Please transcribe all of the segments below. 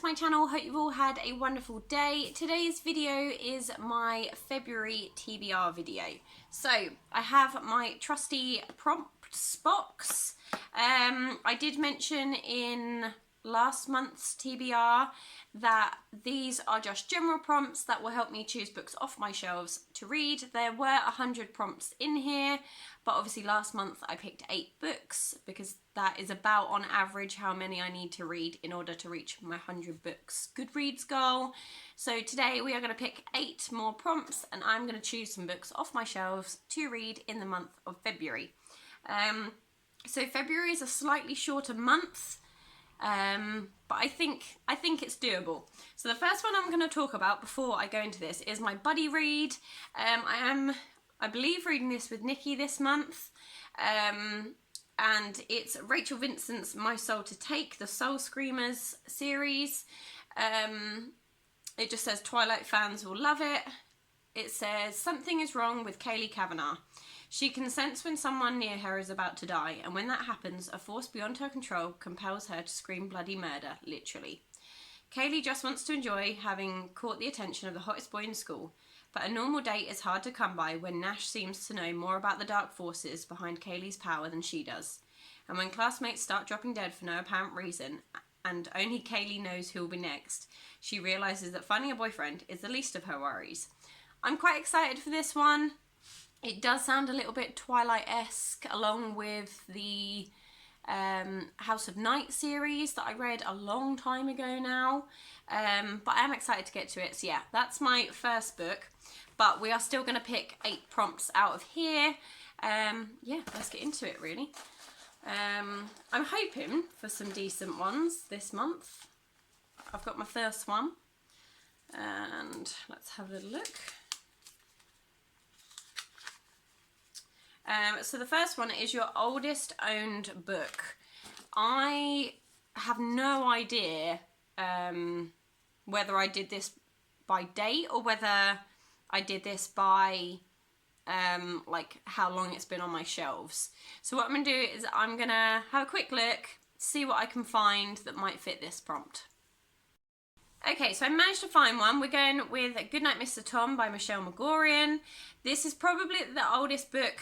to my channel. Hope you've all had a wonderful day. Today's video is my February TBR video. So I have my trusty prompts box. I did mention in last month's TBR that these are just general prompts that will help me choose books off my shelves to read. There were 100 prompts in here, but obviously last month I picked 8 books because that is about on average how many I need to read in order to reach my 100 books Goodreads goal. So today we are going to pick 8 more prompts and I'm going to choose some books off my shelves to read in the month of February. So February is a slightly shorter month. But I think it's doable. So the first one I'm going to talk about before I go into this is my buddy read. I believe reading this with Nikki this month. And it's Rachel Vincent's My Soul to Take, the Soul Screamers series. It just says Twilight fans will love it. It says something is wrong with Kaylee Kavanagh. She can sense when someone near her is about to die, and when that happens, a force beyond her control compels her to scream bloody murder, literally. Kaylee just wants to enjoy having caught the attention of the hottest boy in school, but a normal date is hard to come by when Nash seems to know more about the dark forces behind Kaylee's power than she does. And when classmates start dropping dead for no apparent reason, and only Kaylee knows who will be next, she realises that finding a boyfriend is the least of her worries. I'm quite excited for this one. It does sound a little bit Twilight-esque, along with the House of Night series that I read a long time ago now. But I am excited to get to it. So yeah, that's my first book. But we are still going to pick 8 prompts out of here. Yeah, let's get into it, really. I'm hoping for some decent ones this month. I've got my first one. And let's have a little look. So the first one is your oldest owned book. I have no idea whether I did this by date or whether I did this by like how long it's been on my shelves. So what I'm going to do is I'm going to have a quick look, see what I can find that might fit this prompt. Okay, so I managed to find one. We're going with Goodnight Mr. Tom by Michelle Magorian. This is probably the oldest book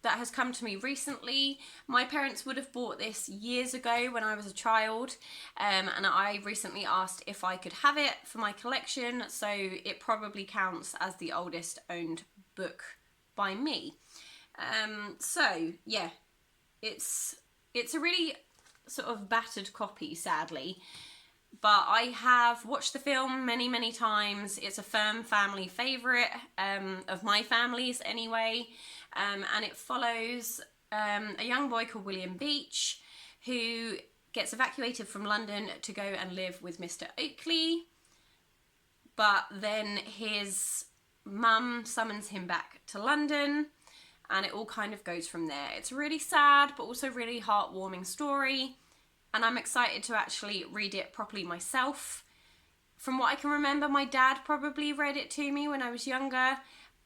that has come to me recently. My parents would have bought this years ago when I was a child, and I recently asked if I could have it for my collection, so it probably counts as the oldest owned book by me. So yeah, it's a really sort of battered copy, sadly, but I have watched the film many times. It's a firm family favourite, of my family's anyway. And it follows a young boy called William Beach who gets evacuated from London to go and live with Mr. Oakley, but then his mum summons him back to London and it all kind of goes from there. It's a really sad but also really heartwarming story, and I'm excited to actually read it properly myself. From what I can remember, my dad probably read it to me when I was younger,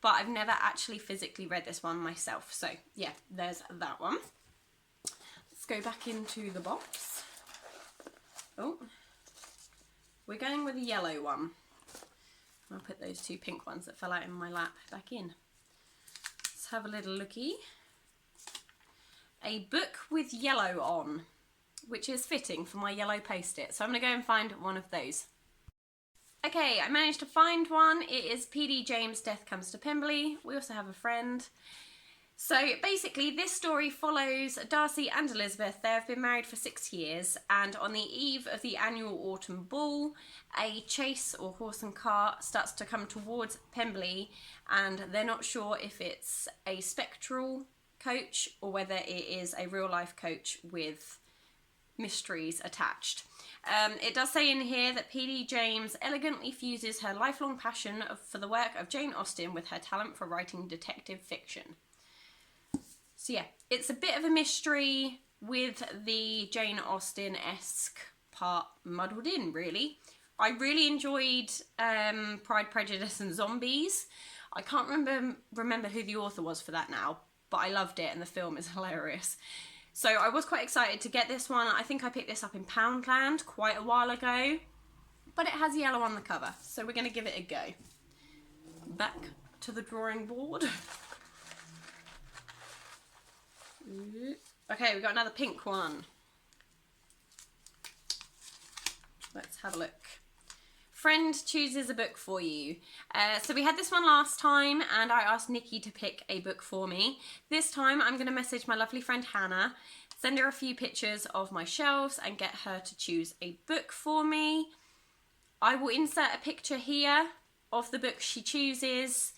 but I've never actually physically read this one myself. So yeah, there's that one. Let's go back into the box. Oh, we're going with a yellow one. I'll put those 2 pink ones that fell out in my lap back in. Let's have a little looky. A book with yellow on, which is fitting for my yellow post-it. So I'm gonna go and find one of those. Okay, I managed to find one. It is P.D. James' Death Comes to Pemberley. We also have a friend. So basically this story follows Darcy and Elizabeth. They have been married for 6 years, and on the eve of the annual autumn ball, a chase or horse and cart starts to come towards Pemberley, and they're not sure if it's a spectral coach or whether it is a real life coach with mysteries attached. It does say in here that P.D. James elegantly fuses her lifelong passion for the work of Jane Austen with her talent for writing detective fiction. So yeah, it's a bit of a mystery with the Jane Austen-esque part muddled in, really. I really enjoyed Pride, Prejudice and Zombies. I can't remember who the author was for that now, but I loved it and the film is hilarious. So I was quite excited to get this one. I think I picked this up in Poundland quite a while ago. but it has yellow on the cover, so we're going to give it a go. Back to the drawing board. Okay, we've got another pink one. Let's have a look. Friend chooses a book for you. So we had this one last time and I asked Nikki to pick a book for me. This time I'm going to message my lovely friend Hannah, send her a few pictures of my shelves and get her to choose a book for me. I will insert a picture here of the book she chooses.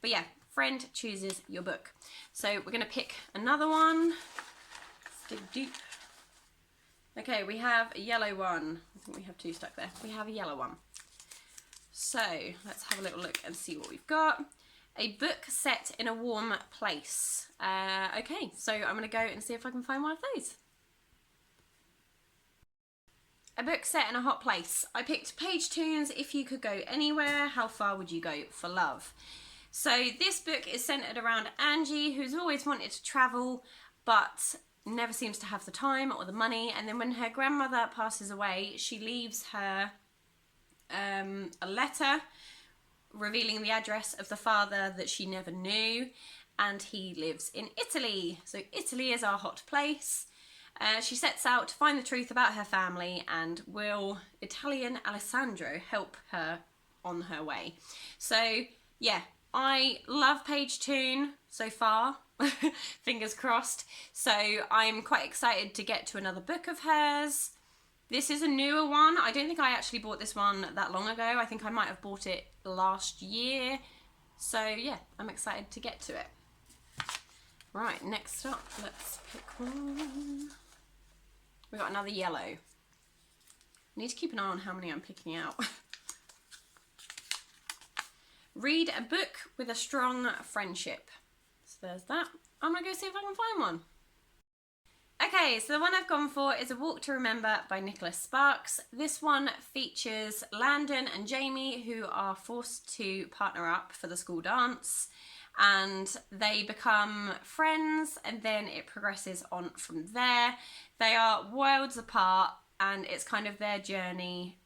But yeah, friend chooses your book. So we're going to pick another one. Let's dig deep. Okay, we have a yellow one. I think we have two stuck there. We have a yellow one. So let's have a little look and see what we've got. A book set in a warm place. Okay, so I'm going to go and see if I can find one of those. A book set in a hot place. I picked Page Tunes, If You Could Go Anywhere, How Far Would You Go for Love? So this book is centered around Angie, who's always wanted to travel, but never seems to have the time or the money. And then when her grandmother passes away, she leaves her a letter revealing the address of the father that she never knew, and he lives in Italy. So Italy is our hot place. She sets out to find the truth about her family, and will Italian Alessandro help her on her way? So yeah, I love Page Tune so far. Fingers crossed. So I'm quite excited to get to another book of hers. This is a newer one. I don't think I actually bought this one that long ago. I think I might have bought it last year. So yeah, I'm excited to get to it. Right, next up, let's pick one. We got another yellow. I need to keep an eye on how many I'm picking out. Read a book with a strong friendship. So there's that. I'm gonna go see if I can find one. Okay, so the one I've gone for is A Walk to Remember by Nicholas Sparks. This one features Landon and Jamie, who are forced to partner up for the school dance, and they become friends, and then it progresses on from there. They are worlds apart, and it's kind of their journey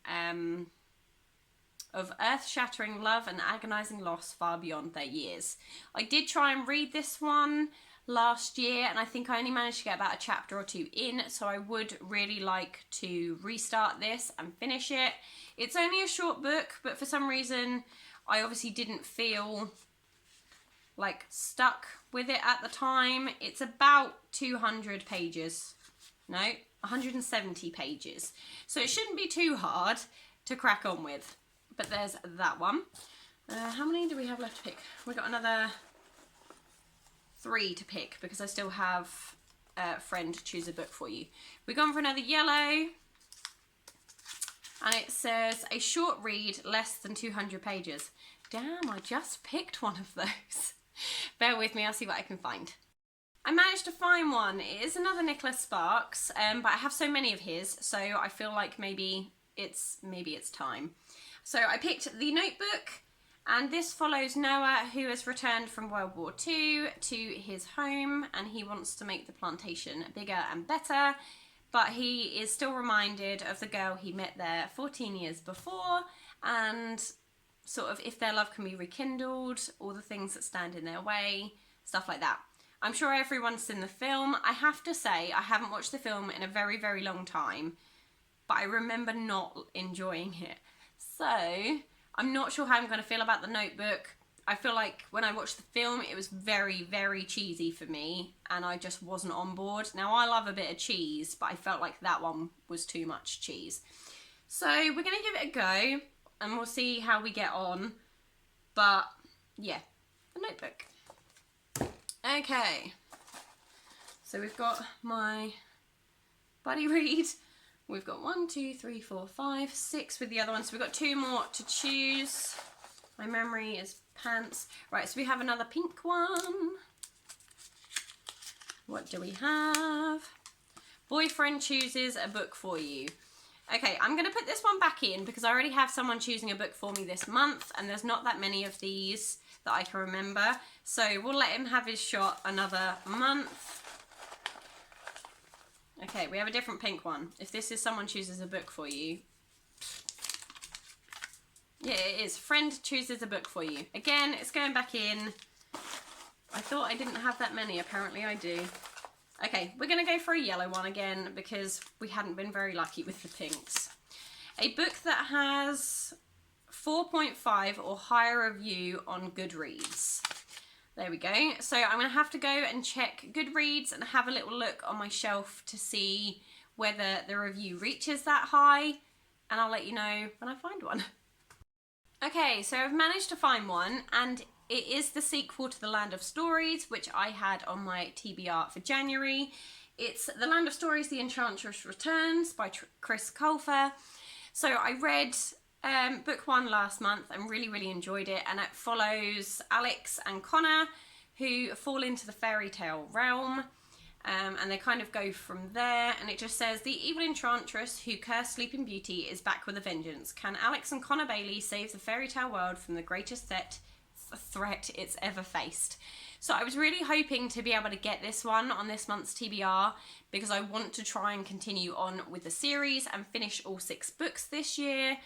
of earth-shattering love and agonising loss far beyond their years. I did try and read this one last year, and I think I only managed to get about a chapter or two in, so I would really like to restart this and finish it. It's only a short book, but for some reason I obviously didn't feel like stuck with it at the time. It's about 200 pages. No, 170 pages. So it shouldn't be too hard to crack on with. But there's that one. How many do we have left to pick? We've got another 3 to pick because I still have a friend choose a book for you. We've gone for another yellow. And it says, a short read, less than 200 pages. Damn, I just picked one of those. Bear with me, I'll see what I can find. I managed to find one. It is another Nicholas Sparks, but I have so many of his, so I feel like maybe it's time. So I picked The Notebook, and this follows Noah, who has returned from World War II to his home, and he wants to make the plantation bigger and better, but he is still reminded of the girl he met there 14 years before, and sort of if their love can be rekindled, all the things that stand in their way, stuff like that. I'm sure everyone's seen the film. I have to say, I haven't watched the film in a very, very long time, but I remember not enjoying it. So I'm not sure how I'm going to feel about The Notebook. I feel like when I watched the film, it was very, very cheesy for me, and I just wasn't on board. Now, I love a bit of cheese, but I felt like that one was too much cheese. So we're going to give it a go, and we'll see how we get on. But yeah, The Notebook. Okay, so we've got my buddy read. We've got 1, 2, 3, 4, 5, 6 with the other one. So we've got 2 more to choose. My memory is pants. Right, so we have another pink one. What do we have? Boyfriend chooses a book for you. Okay, I'm going to put this one back in because I already have someone choosing a book for me this month, and there's not that many of these that I can remember. So we'll let him have his shot another month. Okay, we have a different pink one. If this is someone chooses a book for you, Yeah, it is. Friend chooses a book for you. Again, it's going back in. I thought I didn't have that many. Apparently I do. Okay, we're going to go for a yellow one again because we hadn't been very lucky with the pinks. A book that has 4.5 or higher review on Goodreads. There we go. So I'm going to have to go and check Goodreads and have a little look on my shelf to see whether the review reaches that high, and I'll let you know when I find one. Okay, so I've managed to find one, and it is the sequel to The Land of Stories, which I had on my TBR for January. It's The Land of Stories, The Enchantress Returns by Chris Colfer. So I read book one last month and really enjoyed it, and it follows Alex and Connor, who fall into the fairy tale realm, and they kind of go from there. And it just says, the evil enchantress who cursed Sleeping Beauty is back with a vengeance. Can Alex and Connor Bailey save the fairy tale world from the greatest threat it's ever faced? So I was really hoping to be able to get this one on this month's TBR because I want to try and continue on with the series and finish all 6 books this year.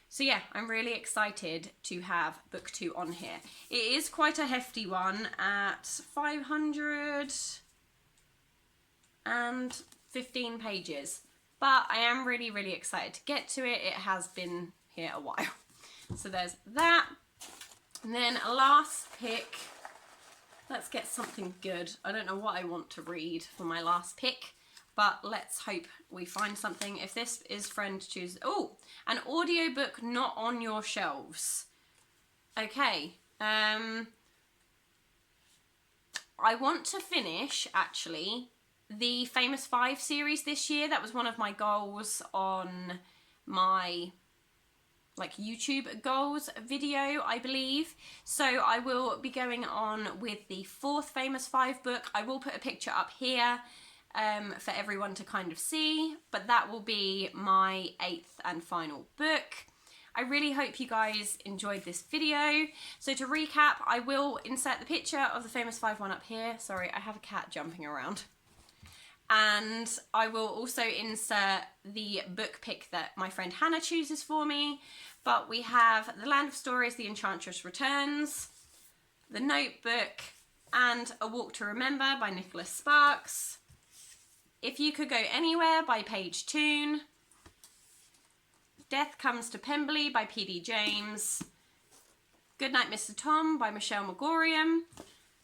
So yeah, I'm really excited to have book 2 on here. It is quite a hefty one at 515 pages, but I am really excited to get to it. It has been here a while. So there's that. And then a last pick. Let's get something good. I don't know what I want to read for my last pick, but let's hope we find something. If this is Friend Choose... Oh, an audiobook not on your shelves. Okay. I want to finish, actually, the Famous 5 series this year. That was one of my goals on my YouTube goals video, I believe. So I will be going on with the 4th Famous 5 book. I will put a picture up here for everyone to kind of see, but that will be my 8th and final book. I really hope you guys enjoyed this video. So to recap, I will insert the picture of the Famous 5 one up here. Sorry, I have a cat jumping around. And I will also insert the book pick that my friend Hannah chooses for me. But we have The Land of Stories, The Enchantress Returns, The Notebook, and A Walk to Remember by Nicholas Sparks. If You Could Go Anywhere by Paige Toon. Death Comes to Pemberley by P.D. James. Goodnight Mr. Tom by Michelle Magorium.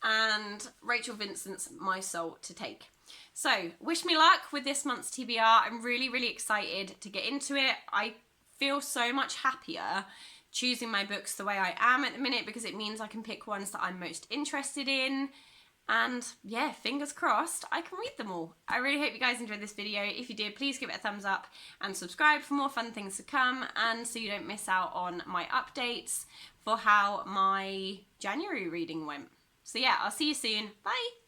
And Rachel Vincent's My Soul to Take. So, wish me luck with this month's TBR. I'm really excited to get into it. I feel so much happier choosing my books the way I am at the minute because it means I can pick ones that I'm most interested in. And yeah, fingers crossed, I can read them all. I really hope you guys enjoyed this video. If you did, please give it a thumbs up and subscribe for more fun things to come, and so you don't miss out on my updates for how my January reading went. So yeah, I'll see you soon. Bye!